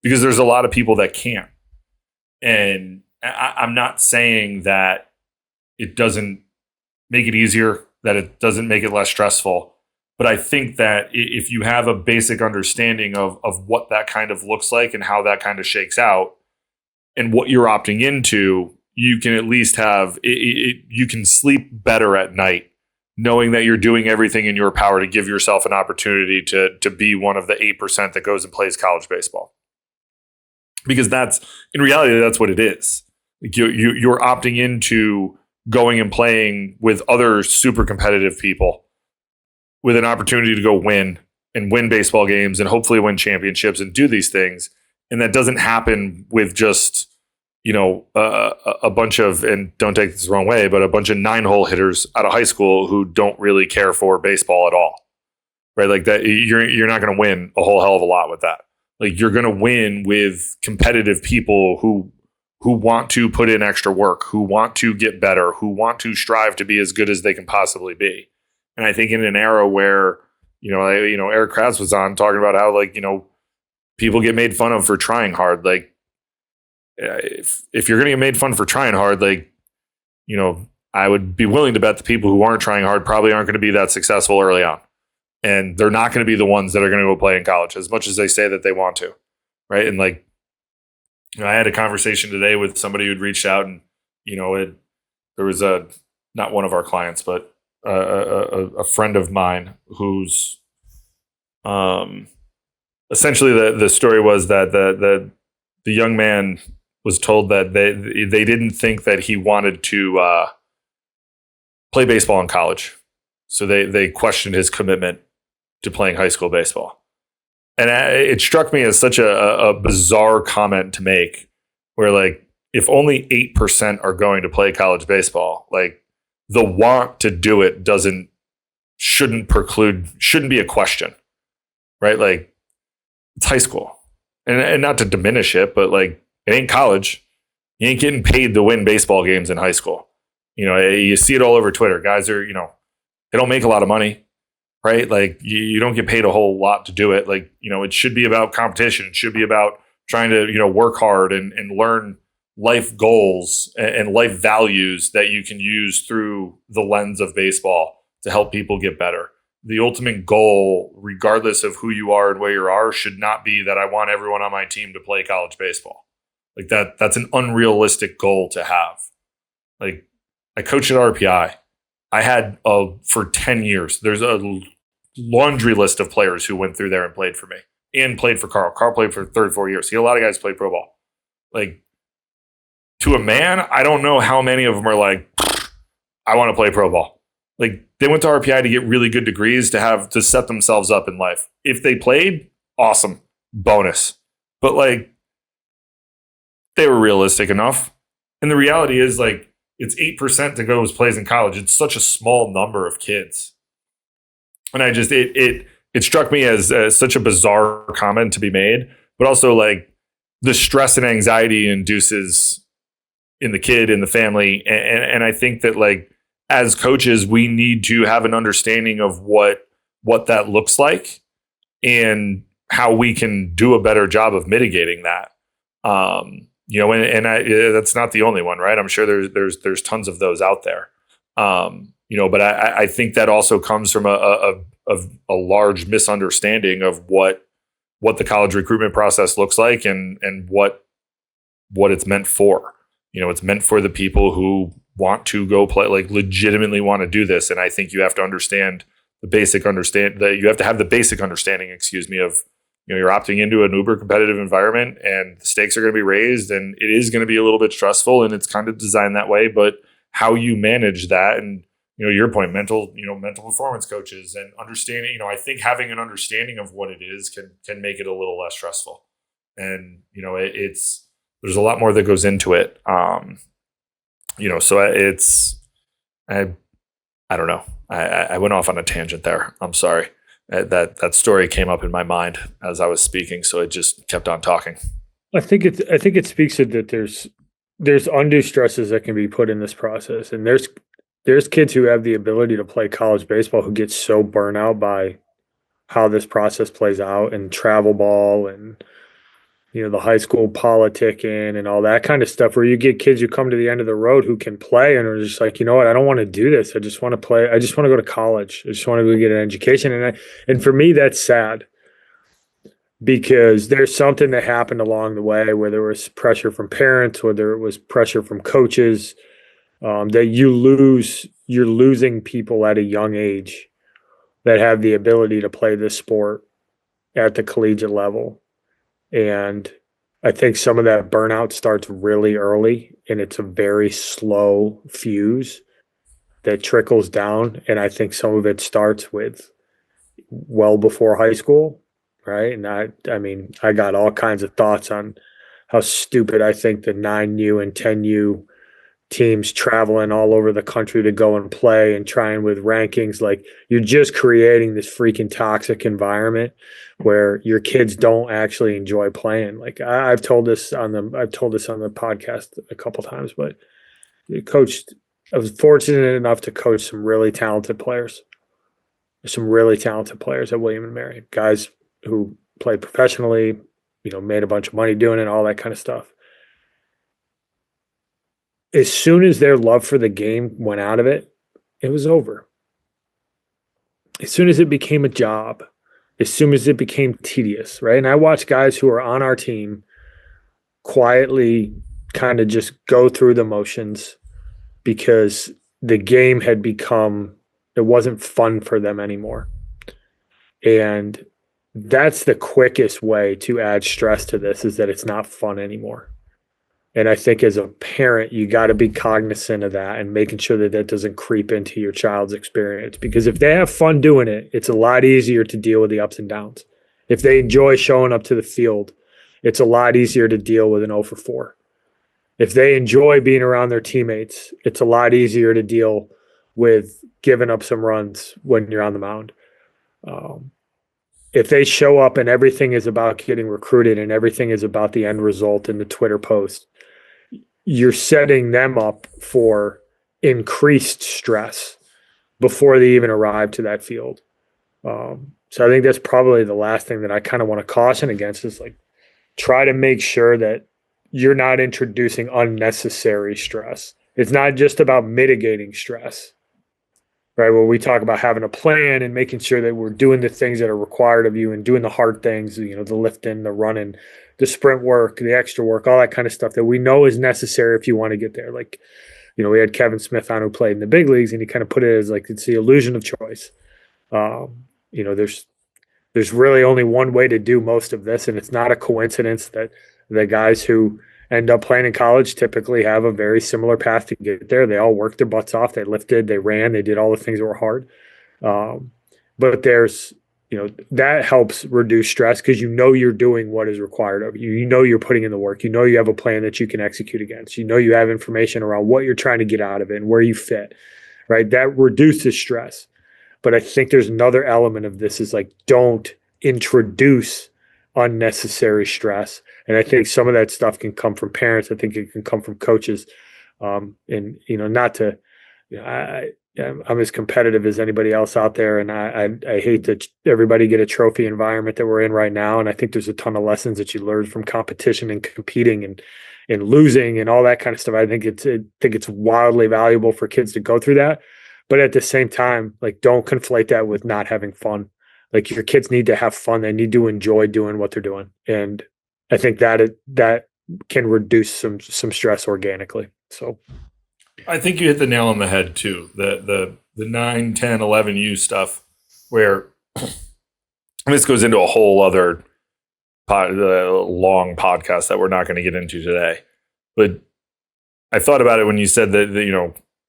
because there's a lot of people that can't. And I'm not saying that it doesn't make it easier, that it doesn't make it less stressful. But I think that if you have a basic understanding of what that kind of looks like and how that kind of shakes out, and what you're opting into, you can at least have you can sleep better at night knowing that you're doing everything in your power to give yourself an opportunity to be one of the 8% that goes and plays college baseball. Because in reality, that's what it is. Like you're opting into going and playing with other super competitive people with an opportunity to go win baseball games and hopefully win championships and do these things. And that doesn't happen with just, a bunch of, and don't take this the wrong way, but a bunch of 9-hole hitters out of high school who don't really care for baseball at all, right? Like that, you're not going to win a whole hell of a lot with that. Like you're going to win with competitive people who want to put in extra work, who want to get better, who want to strive to be as good as they can possibly be. And I think in an era where, Eric Kratz was on talking about how people get made fun of for trying hard. Like if you're going to get made fun for trying hard, I would be willing to bet the people who aren't trying hard probably aren't going to be that successful early on. And they're not going to be the ones that are going to go play in college as much as they say that they want to. Right. And I had a conversation today with somebody who'd reached out and, there was not one of our clients, but a friend of mine who's essentially the story was that the young man was told that they didn't think that he wanted to play baseball in college. So they questioned his commitment to playing high school baseball. And it struck me as such a bizarre comment to make, where if only 8% are going to play college baseball, the want to do it shouldn't be a question, right? It's high school, and not to diminish it, but it ain't college. You ain't getting paid to win baseball games in high school. You see it all over Twitter. Guys are, they don't make a lot of money, right? You don't get paid a whole lot to do it. It should be about competition. It should be about trying to, work hard and learn life goals and life values that you can use through the lens of baseball to help people get better. The ultimate goal, regardless of who you are and where you are, should not be that I want everyone on my team to play college baseball. That's an unrealistic goal to have. I coached at RPI. I had for 10 years, there's a laundry list of players who went through there and played for me and played for Carl. Carl played for 34 years. A lot of guys played pro ball. To a man, I don't know how many of them are I want to play pro ball. They went to RPI to get really good degrees to set themselves up in life. If they played, awesome, bonus. But they were realistic enough. And the reality is it's 8% to go as plays in college. It's such a small number of kids. And it struck me as such a bizarre comment to be made, but also the stress and anxiety induces in the kid, in the family. And I think that as coaches, we need to have an understanding of what that looks like and how we can do a better job of mitigating that. That's not the only one, right? I'm sure there's tons of those out there. But I think that also comes from a large misunderstanding of what the college recruitment process looks like and what it's meant for. It's meant for the people who want to go play, legitimately want to do this. And I think you have to understand that you have to have the basic understanding, of, you're opting into an uber competitive environment and the stakes are going to be raised and it is going to be a little bit stressful and it's kind of designed that way, but how you manage that and, your point, mental performance coaches and understanding, I think having an understanding of what it is can make it a little less stressful. And, there's a lot more that goes into it. So I don't know. I went off on a tangent there. I'm sorry. That story came up in my mind as I was speaking, so it just kept on talking. I think it speaks to that there's undue stresses that can be put in this process, and there's kids who have the ability to play college baseball who get so burnt out by how this process plays out and travel ball and the high school politicking and all that kind of stuff, where you get kids who come to the end of the road who can play and are just what, I don't want to do this. I just want to play. I just want to go to college. I just want to go get an education. And for me, that's sad because there's something that happened along the way where there was pressure from parents, whether it was pressure from coaches, that you're losing people at a young age that have the ability to play this sport at the collegiate level. And I think some of that burnout starts really early and it's a very slow fuse that trickles down. And I think some of it starts with well before high school, right? And I got all kinds of thoughts on how stupid I think the 9U and 10U teams traveling all over the country to go and play and trying with rankings. Like, you're just creating this freaking toxic environment where your kids don't actually enjoy playing. Like, I've told this on the podcast a couple times, but I was fortunate enough to coach some really talented players. Some really talented players at William and Mary, guys who played professionally, made a bunch of money doing it, all that kind of stuff. As soon as their love for the game went out of it, it was over. As soon as it became a job, as soon as it became tedious, right? And I watched guys who are on our team quietly kind of just go through the motions because the game had become, it wasn't fun for them anymore. And that's the quickest way to add stress to this, is that it's not fun anymore. And I think as a parent, you got to be cognizant of that and making sure that that doesn't creep into your child's experience. Because if they have fun doing it, it's a lot easier to deal with the ups and downs. If they enjoy showing up to the field, it's a lot easier to deal with an 0 for 4. If they enjoy being around their teammates, it's a lot easier to deal with giving up some runs when you're on the mound. If they show up and everything is about getting recruited and everything is about the end result in the Twitter post, you're setting them up for increased stress before they even arrive to that field. So I think that's probably the last thing that I kind of want to caution against, is like, try to make sure that you're not introducing unnecessary stress. It's not just about mitigating stress, right? Where we talk about having a plan and making sure that we're doing the things that are required of you and doing the hard things, the lifting, the running, the sprint work, the extra work, all that kind of stuff that we know is necessary if you want to get there. Like, we had Kevin Smith on, who played in the big leagues, and he kind of put it as like, it's the illusion of choice. There's really only one way to do most of this, and it's not a coincidence that the guys who end up playing in college typically have a very similar path to get there. They all worked their butts off. They lifted, they ran, they did all the things that were hard. But there's, that helps reduce stress because you're doing what is required of you. You're putting in the work. You have a plan that you can execute against. You have information around what you're trying to get out of it and where you fit, right? That reduces stress. But I think there's another element of this, is like, don't introduce unnecessary stress. And I think some of that stuff can come from parents. I think it can come from coaches. I'm as competitive as anybody else out there. And I hate that everybody get a trophy environment that we're in right now. And I think there's a ton of lessons that you learn from competition and competing and losing and all that kind of stuff. I think it's wildly valuable for kids to go through that. But at the same time, like, don't conflate that with not having fun. Like, your kids need to have fun. They need to enjoy doing what they're doing. And I think that can reduce some stress organically. So I think you hit the nail on the head too. The 9, 10, 11U stuff, where this goes into a whole other long podcast that we're not going to get into today. But I thought about it when you said that,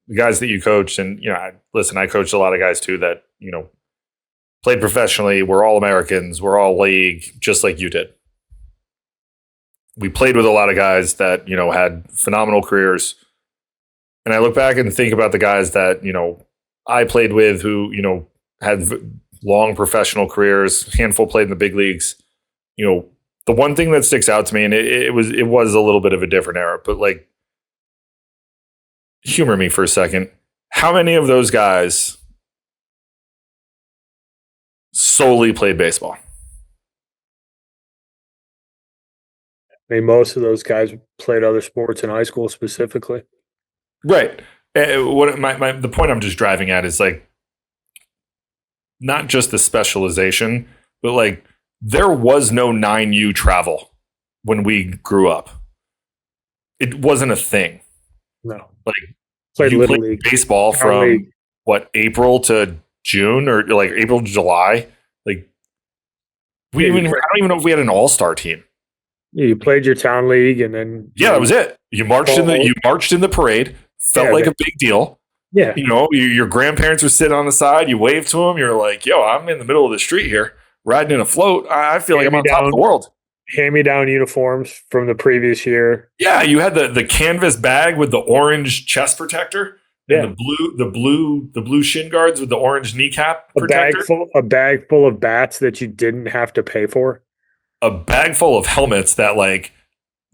the guys that you coached, and, I coached a lot of guys too that, played professionally. We're all Americans. We're all league, just like you did. We played with a lot of guys that, had phenomenal careers. And I look back and think about the guys that, I played with who, had long professional careers, handful played in the big leagues. The one thing that sticks out to me, and it was a little bit of a different era, but like, humor me for a second. How many of those guys solely played baseball? I mean, most of those guys played other sports in high school specifically. Right. The point I'm just driving at is, like, not just the specialization, but like, there was no 9U travel when we grew up. It wasn't a thing. No. Like, played you Little played League. baseball from April to June, or like April to July. Like, I don't even know if we had an all-star team. Yeah, you played your town league, and then that was it. You marched in the parade. Felt like a big deal. Yeah. Your grandparents were sitting on the side. You waved to them. You're like, yo, I'm in the middle of the street here, riding in a float. I feel like I'm on top of the world. hand-me-down uniforms from the previous year. Yeah, you had the canvas bag with the orange chest protector, and Yeah. the blue shin guards with the orange kneecap A protector. a bag full of bats that you didn't have to pay for. A bag full of helmets that, like,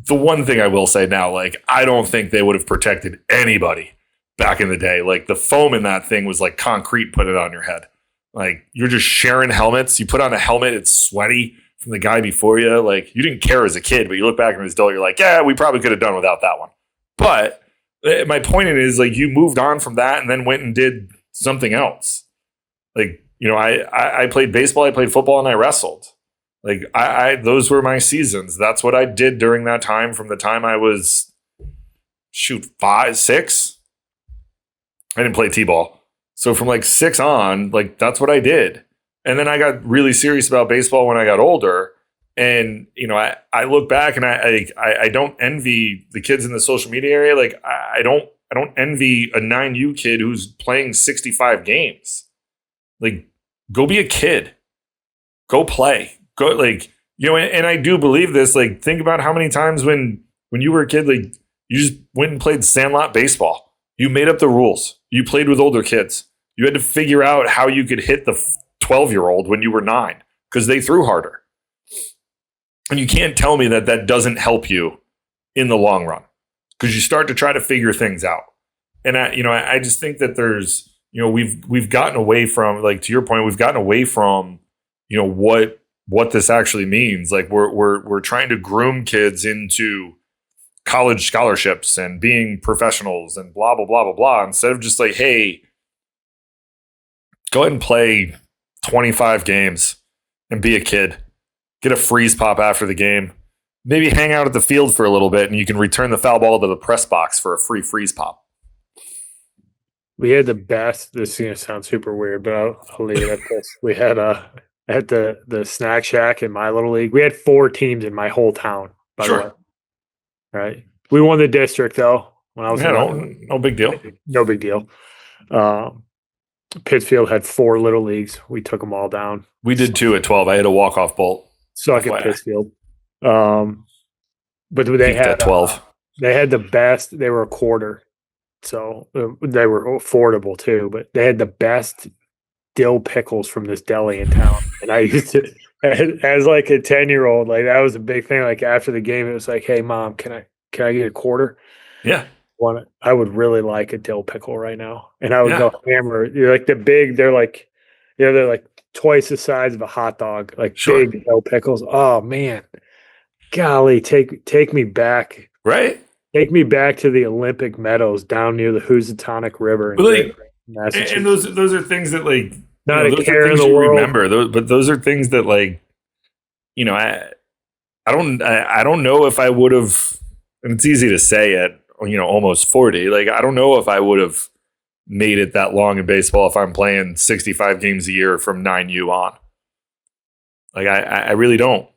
the one thing I will say now, like, I don't think they would have protected anybody back in the day. Like, the foam in that thing was like concrete, put it on your head. Like, you're just sharing helmets. You put on a helmet, it's sweaty from the guy before you. Like, you didn't care as a kid, but you look back in this adult, you're like, yeah, we probably could have done without that one. But my point is, like, you moved on from that and then went and did something else. Like, you know, I played baseball, I played football, and I wrestled. Like, I those were my seasons. That's what I did during that time, from the time I was, 5, 6. I didn't play T-ball. So from like 6 on, like, that's what I did. And then I got really serious about baseball when I got older. And, you know, I look back and I don't envy the kids in the social media area. Like, I don't envy a 9U kid who's playing 65 games. Like, go be a kid. Go play. Go, like, you know, and I do believe this. Like, think about how many times when you were a kid, like, you just went and played sandlot baseball. You made up the rules. You played with older kids. You had to figure out how you could hit the 12-year-old when you were 9 because they threw harder. And you can't tell me that that doesn't help you in the long run, because you start to try to figure things out. And I just think that there's, you know, we've gotten away from, like, to your point, we've gotten away from, you know, what this actually means. Like, we're trying to groom kids into college scholarships and being professionals and blah blah blah blah blah, instead of just like, hey, go ahead and play 25 games and be a kid. Get a freeze pop after the game. Maybe hang out at the field for a little bit, and you can return the foul ball to the press box for a free freeze pop. We had the best. This is gonna sound super weird, but I'll leave it at this. We had at the snack shack in my little league. We had 4 teams in my whole town. By the way, right? We won the district though. When I was no big deal. No big deal. Pittsfield had 4 little leagues. We took them all down. We did too at 12. I had a walk-off bolt. Suck at Pittsfield. But they had 12. They had the best. They were a quarter, so they were affordable too. But they had the best dill pickles from this deli in town, and I used to, as like a 10-year-old, like, that was a big thing. Like, after the game, it was like, "Hey, Mom, can I get a quarter?" Yeah. I would really like a dill pickle right now, and I would go hammer. You're like the big. They're like, you know, they're like twice the size of a hot dog. Like, big dill pickles. Oh man, golly, take me back. Right. Take me back to the Olympic Meadows down near the Housatonic River. And those are things that, like, not those a care are things in the you world. remember. But those are things that, like, you know, I don't know if I would have. And it's easy to say at, you know, almost 40. Like, I don't know if I would have made it that long in baseball if I'm playing 65 games a year from 9U on. Like, I really don't.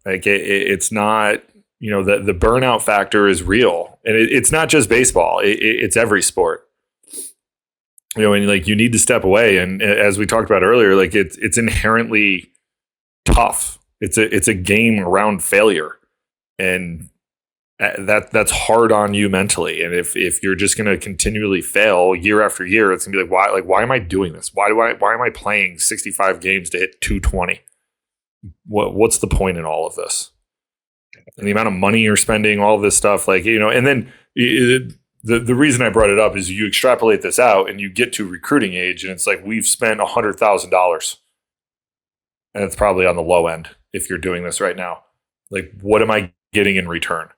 Like, it's not, you know, the burnout factor is real, and it's not just baseball. It's every sport. You know, and, like, you need to step away. And as we talked about earlier, like, it's inherently tough. It's a game around failure, and that's hard on you mentally. And if you're just going to continually fail year after year, it's gonna be like, why am I doing this? Why am I playing 65 games to hit 220? What's the point in all of this? And the amount of money you're spending, all of this stuff, like, you know. And then the reason I brought it up is you extrapolate this out and you get to recruiting age, and it's like, we've spent $100,000, and it's probably on the low end if you're doing this right now. Like, what am I getting in return?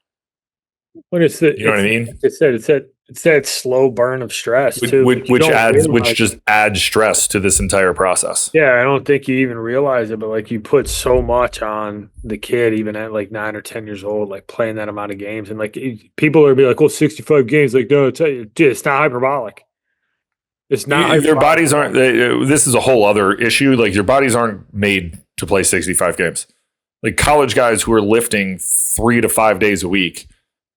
But it's the, you know what I mean? It's that slow burn of stress too, which just adds stress to this entire process. Yeah, I don't think you even realize it, but like, you put so much on the kid, even at like 9 or 10 years old, like playing that amount of games, and like, people are be like, "Well, 65 games." Like, no, it's not hyperbolic. It's not. Their bodies aren't. This is a whole other issue. Like, your bodies aren't made to play 65 games. Like, college guys who are lifting 3 to 5 days a week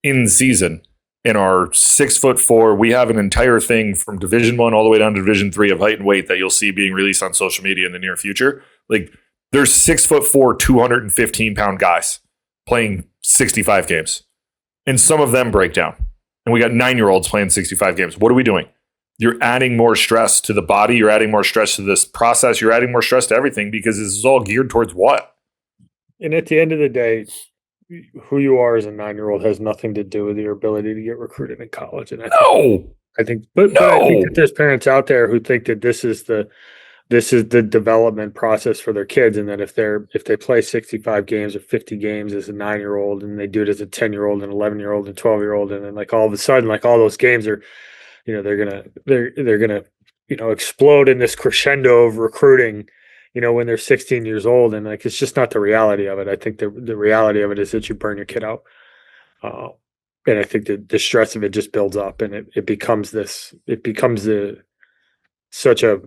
in season and are 6'4". We have an entire thing from Division I all the way down to Division III of height and weight that you'll see being released on social media in the near future. Like, there's 6'4", 215-pound guys playing 65 games. And some of them break down. And we got 9-year-olds playing 65 games. What are we doing? You're adding more stress to the body. You're adding more stress to this process. You're adding more stress to everything because this is all geared towards what? And at the end of the day, who you are as a 9-year-old has nothing to do with your ability to get recruited in college. And I think but I think that there's parents out there who think that this is the development process for their kids, and that if they play 65 games or 50 games as a 9-year-old, and they do it as a 10-year-old and 11-year-old and 12-year-old, and then like all of a sudden, like all those games are, they're gonna explode in this crescendo of recruiting, when they're 16 years old, and like it's just not the reality of it. I think the reality of it is that you burn your kid out, and I think that the stress of it just builds up, and it becomes such a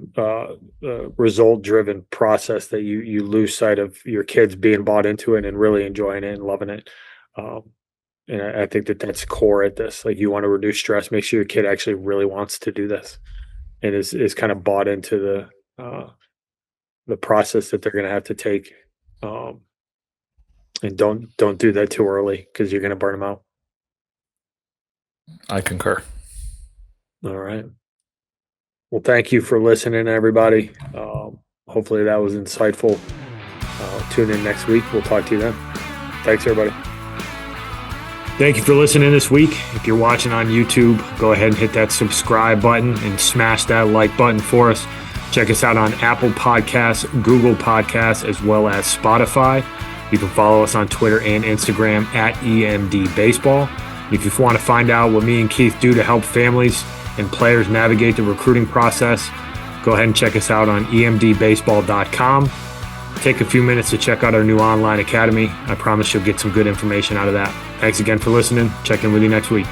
result-driven process that you lose sight of your kids being bought into it and really enjoying it and loving it. And I think that that's core at this. Like, you want to reduce stress, make sure your kid actually really wants to do this and is kind of bought into the process that they're going to have to take. And don't do that too early, because you're going to burn them out. I concur. All right. Well, thank you for listening, everybody. Hopefully that was insightful. Tune in next week. We'll talk to you then. Thanks, everybody. Thank you for listening this week. If you're watching on YouTube, go ahead and hit that subscribe button and smash that like button for us. Check us out on Apple Podcasts, Google Podcasts, as well as Spotify. You can follow us on Twitter and Instagram at EMD Baseball. If you want to find out what me and Keith do to help families and players navigate the recruiting process, go ahead and check us out on emdbaseball.com. Take a few minutes to check out our new online academy. I promise you'll get some good information out of that. Thanks again for listening. Check in with you next week.